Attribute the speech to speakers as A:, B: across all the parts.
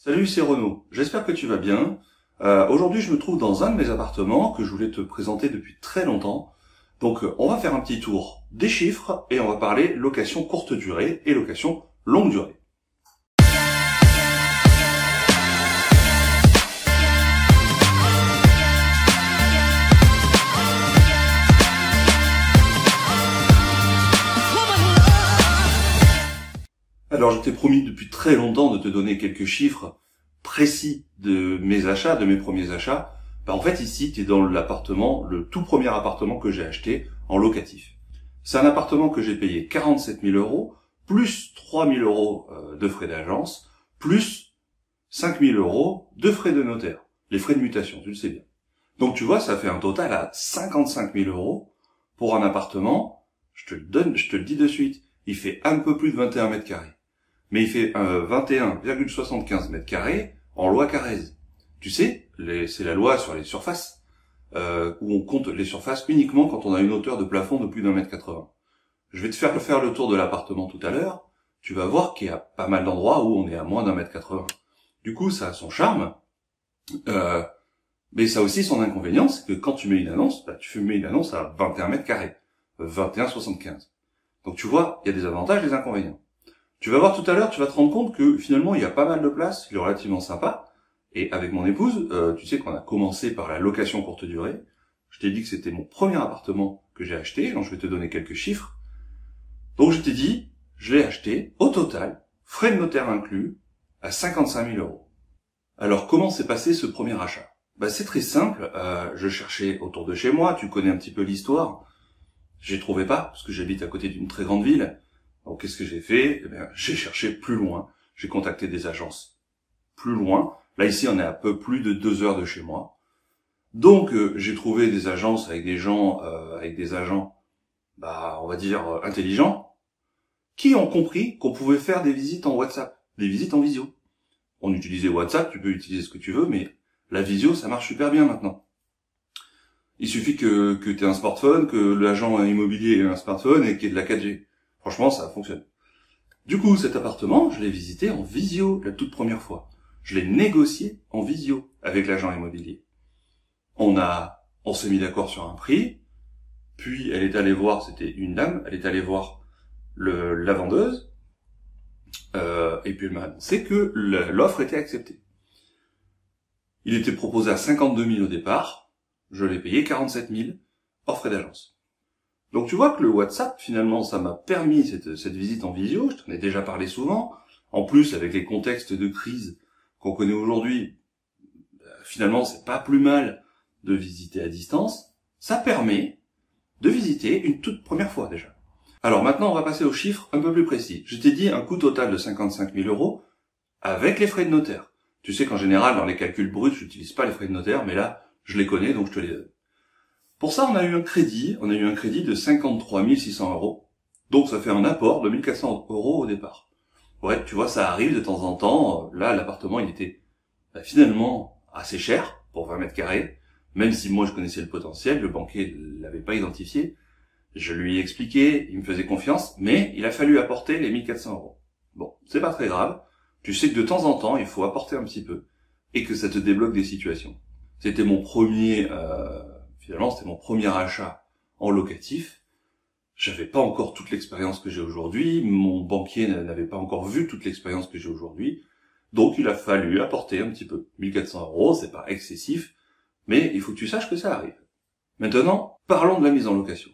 A: Salut, c'est Renaud. J'espère que tu vas bien. Aujourd'hui, je me trouve dans un de mes appartements que je voulais te présenter depuis très longtemps. Donc, on va faire un petit tour des chiffres et on va parler location courte durée et location longue durée. Alors, je t'ai promis depuis très longtemps de te donner quelques chiffres précis de mes achats, de mes premiers achats. En fait, ici, tu es dans l'appartement, le tout premier appartement que j'ai acheté en locatif. C'est un appartement que j'ai payé 47 000 euros, plus 3 000 euros de frais d'agence, plus 5 000 euros de frais de notaire. Les frais de mutation, tu le sais bien. Donc, tu vois, ça fait un total à 55 000 euros pour un appartement. Je te le dis de suite. Il fait un peu plus de 21 mètres carrés. Mais il fait 21,75 mètres carrés en loi Carrez. Tu sais, c'est la loi sur les surfaces, où on compte les surfaces uniquement quand on a une hauteur de plafond de plus d'1,80 m. Je vais te faire le tour de l'appartement tout à l'heure. Tu vas voir qu'il y a pas mal d'endroits où on est à moins d'1,80 m. Du coup, ça a son charme, mais ça a aussi son inconvénient, c'est que quand tu mets une annonce, tu mets une annonce à 21 mètres carrés, 21,75. Donc tu vois, il y a des avantages et des inconvénients. Tu vas voir tout à l'heure, tu vas te rendre compte que finalement il y a pas mal de place, il est relativement sympa. Et avec mon épouse, tu sais qu'on a commencé par la location courte durée. Je t'ai dit que c'était mon premier appartement que j'ai acheté, donc je vais te donner quelques chiffres. Donc je t'ai dit, je l'ai acheté au total, frais de notaire inclus, à 55 000 euros. Alors comment s'est passé ce premier achat? C'est très simple, je cherchais autour de chez moi, tu connais un petit peu l'histoire. Je les trouvais pas, parce que j'habite à côté d'une très grande ville. Donc qu'est-ce que j'ai fait? J'ai cherché plus loin, j'ai contacté des agences plus loin. Là ici on est à peu plus de 2 heures de chez moi. Donc j'ai trouvé des agences avec des gens, avec des agents, on va dire intelligents, qui ont compris qu'on pouvait faire des visites en WhatsApp, des visites en visio. On utilisait WhatsApp, tu peux utiliser ce que tu veux, mais la visio ça marche super bien maintenant. Il suffit que tu aies un smartphone, que l'agent immobilier ait un smartphone et qu'il y ait de la 4G. Franchement, ça fonctionne. Du coup, cet appartement, je l'ai visité en visio la toute première fois. Je l'ai négocié en visio avec l'agent immobilier. On s'est mis d'accord sur un prix, puis elle est allée voir, c'était une dame, elle est allée voir la vendeuse, et puis elle m'a annoncé que l'offre était acceptée. Il était proposé à 52 000 au départ, je l'ai payé 47 000 hors frais d'agence. Donc tu vois que le WhatsApp, finalement, ça m'a permis cette visite en visio, je t'en ai déjà parlé souvent. En plus, avec les contextes de crise qu'on connaît aujourd'hui, finalement, c'est pas plus mal de visiter à distance. Ça permet de visiter une toute première fois déjà. Alors maintenant, on va passer aux chiffres un peu plus précis. Je t'ai dit un coût total de 55 000 euros avec les frais de notaire. Tu sais qu'en général, dans les calculs bruts, je n'utilise pas les frais de notaire, mais là, je les connais, donc je te les donne. Pour ça, on a eu un crédit de 53 600 euros. Donc, ça fait un apport de 1 400 euros au départ. Ouais, tu vois, ça arrive de temps en temps. Là, l'appartement, il était finalement assez cher pour 20 mètres carrés. Même si moi, je connaissais le potentiel, le banquier ne l'avait pas identifié. Je lui ai expliqué, il me faisait confiance, mais il a fallu apporter les 1 400 euros. Bon, c'est pas très grave. Tu sais que de temps en temps, il faut apporter un petit peu et que ça te débloque des situations. C'était mon premier... Finalement, c'était mon premier achat en locatif. J'avais pas encore toute l'expérience que j'ai aujourd'hui. Mon banquier n'avait pas encore vu toute l'expérience que j'ai aujourd'hui. Donc, il a fallu apporter un petit peu. 1 400 euros, c'est pas excessif. Mais il faut que tu saches que ça arrive. Maintenant, parlons de la mise en location.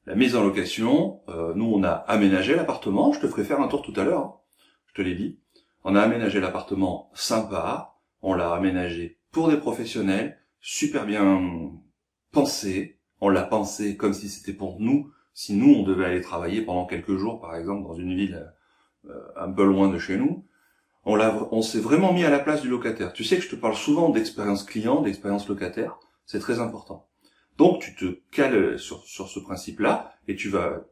A: La mise en location, nous, on a aménagé l'appartement. Je te ferai faire un tour tout à l'heure. Je te l'ai dit. On a aménagé l'appartement sympa. On l'a aménagé pour des professionnels. Super bien pensé, on l'a pensé comme si c'était pour nous, si nous on devait aller travailler pendant quelques jours par exemple dans une ville un peu loin de chez nous, on s'est vraiment mis à la place du locataire. Tu sais que je te parle souvent d'expérience client, d'expérience locataire, c'est très important. Donc tu te cales sur ce principe-là et tu vas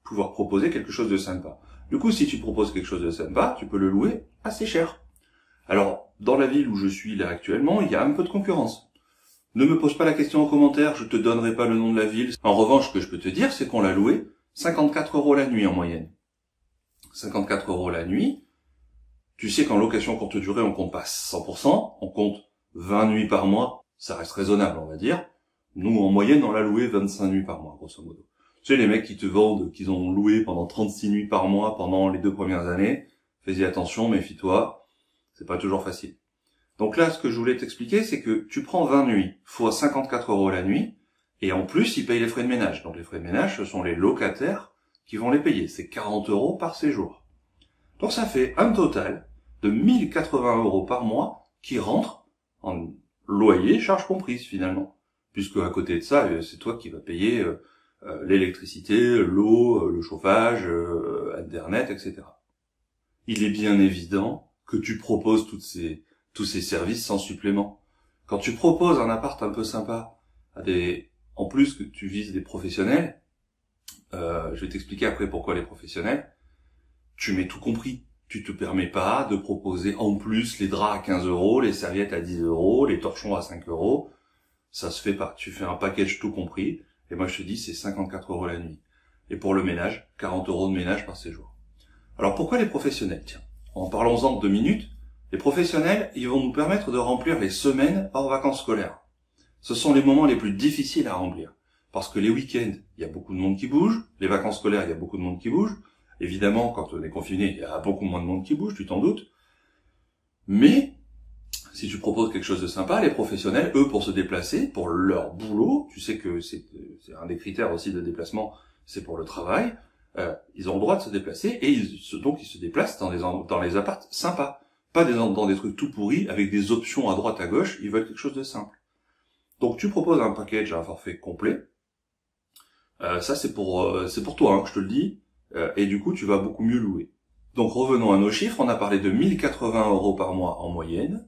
A: pouvoir proposer quelque chose de sympa. Du coup, si tu proposes quelque chose de sympa, tu peux le louer assez cher. Alors, dans la ville où je suis là actuellement, il y a un peu de concurrence. Ne me pose pas la question en commentaire, je te donnerai pas le nom de la ville. En revanche, ce que je peux te dire, c'est qu'on l'a loué 54 euros la nuit en moyenne. 54 euros la nuit, Tu sais qu'en location courte durée, on compte pas 100%, on compte 20 nuits par mois, ça reste raisonnable, on va dire. Nous, en moyenne, on l'a loué 25 nuits par mois, grosso modo. Tu sais, les mecs qui te vendent, qu'ils ont loué pendant 36 nuits par mois pendant les 2 premières années, fais-y attention, méfie-toi, c'est pas toujours facile. Donc là, ce que je voulais t'expliquer, c'est que tu prends 20 nuits fois 54 € la nuit, et en plus, ils payent les frais de ménage. Donc les frais de ménage, ce sont les locataires qui vont les payer. C'est 40 € par séjour. Donc ça fait un total de 1080 € par mois qui rentrent en loyer, charges comprises finalement. Puisque à côté de ça, c'est toi qui vas payer l'électricité, l'eau, le chauffage, Internet, etc. Il est bien évident que tu proposes tous ces services sans supplément. Quand tu proposes un appart un peu sympa, en plus que tu vises des professionnels, je vais t'expliquer après pourquoi les professionnels, tu mets tout compris. Tu te permets pas de proposer en plus les draps à 15 €, les serviettes à 10 €, les torchons à 5 €. Ça se fait pas. Tu fais un package tout compris, et moi je te dis c'est 54 € la nuit. Et pour le ménage, 40 € de ménage par séjour. Alors pourquoi les professionnels? Tiens, en parlons-en 2 minutes. Les professionnels, ils vont nous permettre de remplir les semaines hors vacances scolaires. Ce sont les moments les plus difficiles à remplir. Parce que les week-ends, il y a beaucoup de monde qui bouge. Les vacances scolaires, il y a beaucoup de monde qui bouge. Évidemment, quand on est confiné, il y a beaucoup moins de monde qui bouge, tu t'en doutes. Mais, si tu proposes quelque chose de sympa, les professionnels, eux, pour se déplacer, pour leur boulot, tu sais que c'est un des critères aussi de déplacement, c'est pour le travail, ils ont le droit de se déplacer, et donc ils se déplacent dans les apparts sympas. Pas dans des trucs tout pourris, avec des options à droite à gauche, ils veulent quelque chose de simple. Donc tu proposes un package, un forfait complet. Ça c'est pour toi, hein, je te le dis. Et du coup tu vas beaucoup mieux louer. Donc revenons à nos chiffres, on a parlé de 1080 € par mois en moyenne.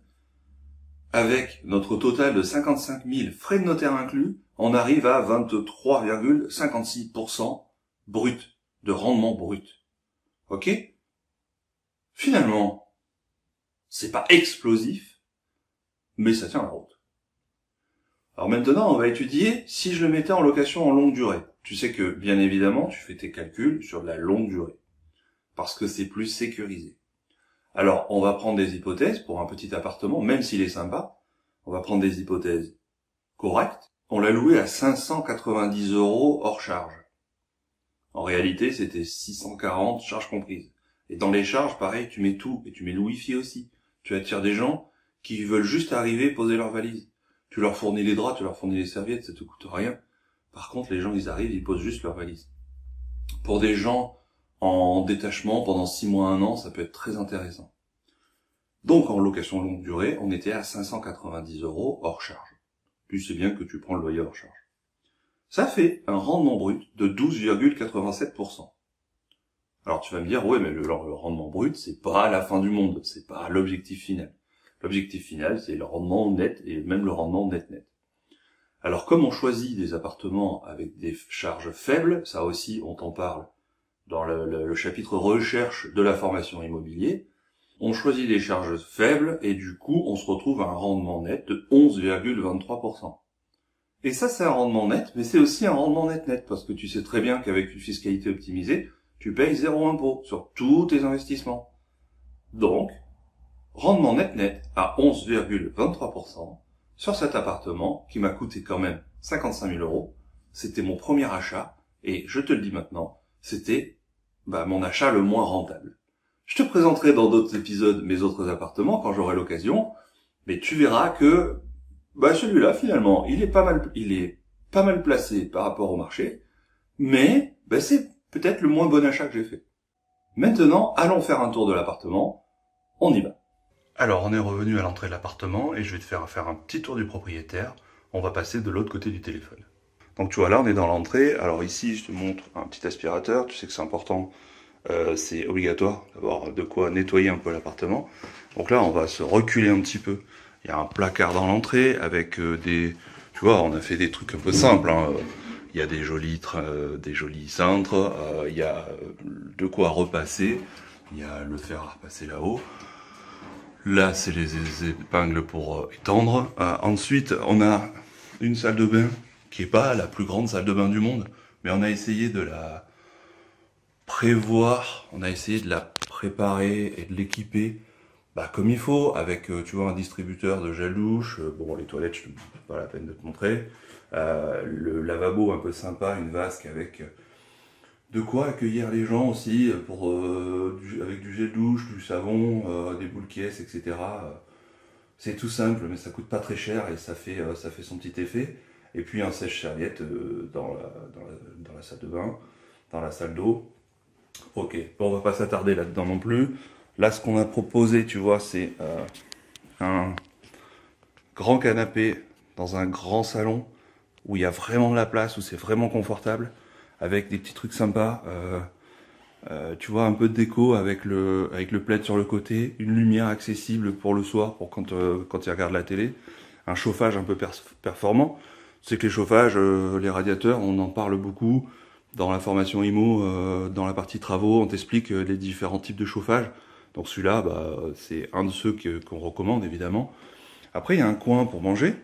A: Avec notre total de 55 000 frais de notaire inclus, on arrive à 23,56% brut, de rendement brut. Ok? Finalement, c'est pas explosif, mais ça tient la route. Alors maintenant, on va étudier si je le mettais en location en longue durée. Tu sais que, bien évidemment, tu fais tes calculs sur de la longue durée. Parce que c'est plus sécurisé. Alors, on va prendre des hypothèses pour un petit appartement, même s'il est sympa. On va prendre des hypothèses correctes. On l'a loué à 590 € hors charge. En réalité, c'était 640 charges comprises. Et dans les charges, pareil, tu mets tout. Et tu mets le wifi aussi. Tu attires des gens qui veulent juste arriver, poser leur valise. Tu leur fournis les draps, tu leur fournis les serviettes, ça te coûte rien. Par contre, les gens, ils arrivent, ils posent juste leur valise. Pour des gens en détachement pendant 6 mois, 1 an, ça peut être très intéressant. Donc, en location longue durée, on était à 590 € hors charge. Puis c'est bien que tu prends le loyer hors charge. Ça fait un rendement brut de 12,87%. Alors tu vas me dire, ouais, mais le rendement brut, c'est pas la fin du monde, c'est pas l'objectif final. L'objectif final, c'est le rendement net et même le rendement net-net. Alors comme on choisit des appartements avec des charges faibles, ça aussi on t'en parle dans le chapitre recherche de la formation immobilier, on choisit des charges faibles et du coup on se retrouve à un rendement net de 11,23%. Et ça c'est un rendement net, mais c'est aussi un rendement net parce que tu sais très bien qu'avec une fiscalité optimisée, tu payes 0 impôt sur tous tes investissements. Donc, rendement net à 11,23% sur cet appartement qui m'a coûté quand même 55 000 €. C'était mon premier achat et je te le dis maintenant, c'était mon achat le moins rentable. Je te présenterai dans d'autres épisodes mes autres appartements quand j'aurai l'occasion, mais tu verras que celui-là finalement, il est pas mal placé par rapport au marché, mais c'est peut-être le moins bon achat que j'ai fait. Maintenant, allons faire un tour de l'appartement. On y va. Alors, on est revenu à l'entrée de l'appartement et je vais te faire un petit tour du propriétaire. On va passer de l'autre côté du téléphone. Donc tu vois, là on est dans l'entrée. Alors ici, je te montre un petit aspirateur. Tu sais que c'est important, c'est obligatoire d'avoir de quoi nettoyer un peu l'appartement. Donc là, on va se reculer un petit peu. Il y a un placard dans l'entrée avec tu vois, on a fait des trucs un peu simples, hein. Il y a des jolis cintres, il y a de quoi repasser, il y a le fer à repasser là-haut. Là, c'est les épingles pour étendre. Ensuite, on a une salle de bain qui est pas la plus grande salle de bain du monde, mais on a essayé de la prévoir, on a essayé de la préparer et de l'équiper bah, comme il faut, avec tu vois un distributeur de gel douche, bon les toilettes, je pas la peine de te montrer, le lavabo un peu sympa, une vasque avec de quoi accueillir les gens aussi, pour, avec du gel douche, du savon, des boules caisses, etc. C'est tout simple, mais ça coûte pas très cher et ça fait son petit effet. Et puis un sèche-serviette dans la salle de bain, dans la salle d'eau. Ok, bon, on va pas s'attarder là-dedans non plus. Là, ce qu'on a proposé, tu vois, c'est un grand canapé dans un grand salon où il y a vraiment de la place, où c'est vraiment confortable, avec des petits trucs sympas. Tu vois, un peu de déco avec le plaid sur le côté, une lumière accessible pour le soir, pour quand il regarde la télé, un chauffage un peu performant. C'est que les chauffages, les radiateurs, on en parle beaucoup. Dans la formation IMO, dans la partie travaux, on t'explique les différents types de chauffage. Donc celui-là, bah, c'est un de ceux qu'on recommande évidemment. Après, il y a un coin pour manger.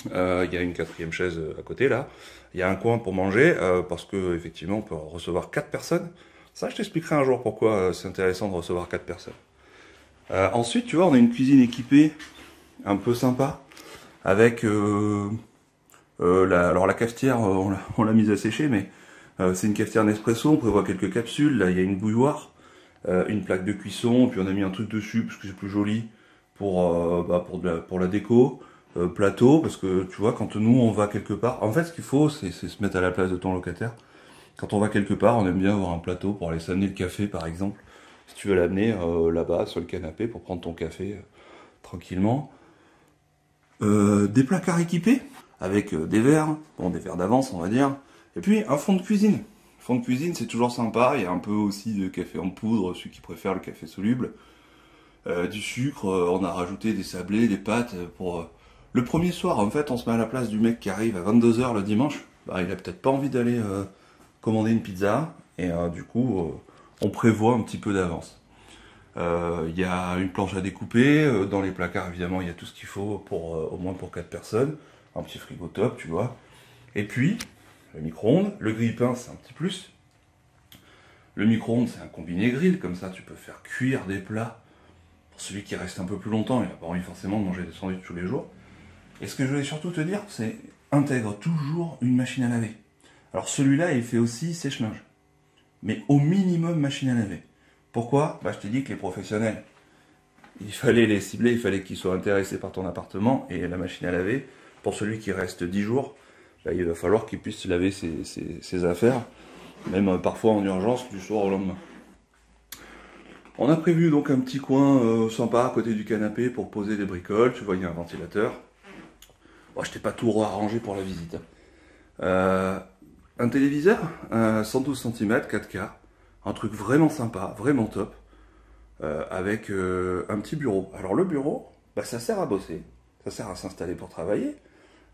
A: Il y a une 4e chaise à côté là. Il y a un coin pour manger parce que effectivement, on peut recevoir 4 personnes. Ça, je t'expliquerai un jour pourquoi c'est intéressant de recevoir 4 personnes. Ensuite, tu vois, on a une cuisine équipée un peu sympa avec alors la cafetière, on l'a mise à sécher, mais c'est une cafetière Nespresso. On prévoit quelques capsules. Là, il y a une bouilloire, une plaque de cuisson, puis on a mis un truc dessus parce que c'est plus joli pour la déco. Plateau, parce que tu vois, quand nous on va quelque part, en fait ce qu'il faut c'est se mettre à la place de ton locataire. Quand on va quelque part, on aime bien avoir un plateau pour aller s'amener le café par exemple, si tu veux l'amener là-bas sur le canapé pour prendre ton café tranquillement. Des placards équipés avec des verres, bon des verres d'avance on va dire, et puis un fond de cuisine. Le fond de cuisine c'est toujours sympa, il y a un peu aussi de café en poudre, ceux qui préfèrent le café soluble. Du sucre, on a rajouté des sablés, des pâtes pour... Le premier soir, en fait, on se met à la place du mec qui arrive à 22 h le dimanche. Bah, il a peut-être pas envie d'aller commander une pizza. Et du coup, on prévoit un petit peu d'avance. Il y a une planche à découper. Dans les placards, évidemment, il y a tout ce qu'il faut pour au moins pour 4 personnes. Un petit frigo top, tu vois. Et puis, le micro-ondes. Le grille-pain, c'est un petit plus. Le micro-ondes, c'est un combiné grill. Comme ça, tu peux faire cuire des plats. Pour celui qui reste un peu plus longtemps, il n'a pas envie forcément de manger des sandwichs tous les jours. Et ce que je voulais surtout te dire, c'est intègre toujours une machine à laver. Alors celui-là, il fait aussi sèche-linge. Mais au minimum machine à laver. Pourquoi ? Bah, je t'ai dit que les professionnels, il fallait les cibler, il fallait qu'ils soient intéressés par ton appartement. Et la machine à laver, pour celui qui reste 10 jours, bah, il va falloir qu'il puisse laver ses affaires. Même parfois en urgence, du soir au lendemain. On a prévu donc un petit coin sympa à côté du canapé pour poser des bricoles. Tu vois, il y a un ventilateur. Bon, je t'ai pas tout arrangé pour la visite. Un téléviseur, 112 cm, 4K, un truc vraiment sympa, vraiment top, avec un petit bureau. Alors le bureau, bah, ça sert à bosser, ça sert à s'installer pour travailler,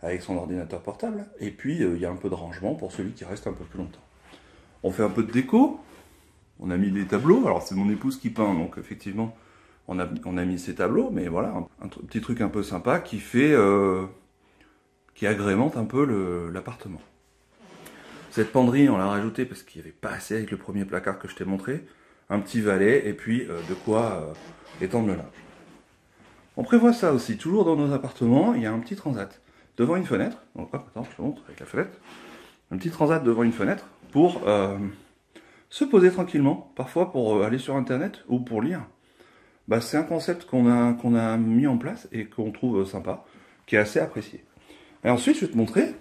A: avec son ordinateur portable, et puis il y a un peu de rangement pour celui qui reste un peu plus longtemps. On fait un peu de déco, on a mis des tableaux, alors c'est mon épouse qui peint, donc effectivement on a mis ces tableaux, mais voilà, un petit truc un peu sympa qui fait... qui agrémente un peu l'appartement. Cette penderie, on l'a rajoutée parce qu'il n'y avait pas assez avec le premier placard que je t'ai montré. Un petit valet et puis de quoi étendre le linge. On prévoit ça aussi, toujours dans nos appartements, il y a un petit transat devant une fenêtre. Donc hop, attends, je te montre avec la fenêtre. Un petit transat devant une fenêtre pour se poser tranquillement, parfois pour aller sur internet ou pour lire. Bah, c'est un concept qu'on a mis en place et qu'on trouve sympa, qui est assez apprécié. Et ensuite, je vais te montrer,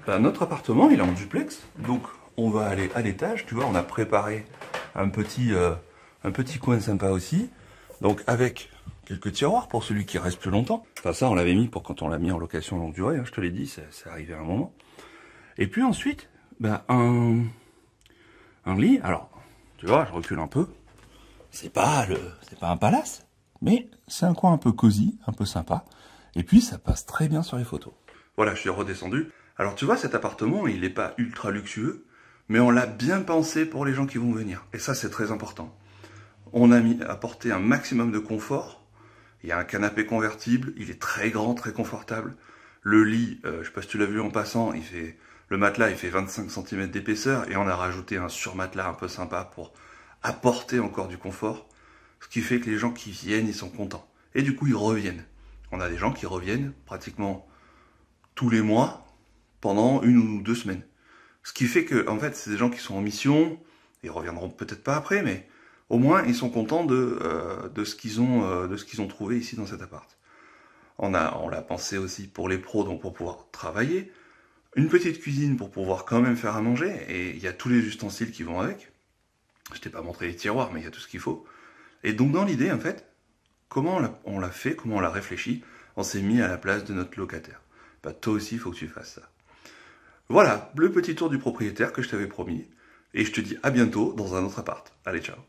A: bah, notre appartement, il est en duplex, donc on va aller à l'étage, tu vois, on a préparé un petit coin sympa aussi, donc avec quelques tiroirs pour celui qui reste plus longtemps. Enfin ça, on l'avait mis pour quand on l'a mis en location longue durée, hein, je te l'ai dit, c'est arrivé à un moment. Et puis ensuite, bah, un lit, alors, tu vois, je recule un peu, c'est pas un palace, mais c'est un coin un peu cosy, un peu sympa. Et puis, ça passe très bien sur les photos. Voilà, je suis redescendu. Alors, tu vois, cet appartement, il n'est pas ultra luxueux, mais on l'a bien pensé pour les gens qui vont venir. Et ça, c'est très important. On a apporté un maximum de confort. Il y a un canapé convertible, il est très grand, très confortable. Le lit, je sais pas si tu l'as vu en passant, le matelas, il fait 25 cm d'épaisseur, et on a rajouté un surmatelas un peu sympa pour apporter encore du confort. Ce qui fait que les gens qui viennent, ils sont contents. Et du coup, ils reviennent. On a des gens qui reviennent pratiquement tous les mois pendant 1 ou 2 semaines. Ce qui fait que, en fait, c'est des gens qui sont en mission, ils reviendront peut-être pas après, mais au moins ils sont contents de ce qu'ils ont trouvé ici dans cet appart. On l'a pensé aussi pour les pros, donc pour pouvoir travailler, une petite cuisine pour pouvoir quand même faire à manger, et il y a tous les ustensiles qui vont avec. Je t'ai pas montré les tiroirs, mais il y a tout ce qu'il faut. Et donc dans l'idée, en fait, comment on l'a fait, comment on l'a réfléchi, on s'est mis à la place de notre locataire. Bah toi aussi, il faut que tu fasses ça. Voilà, le petit tour du propriétaire que je t'avais promis. Et je te dis à bientôt dans un autre appart. Allez, ciao.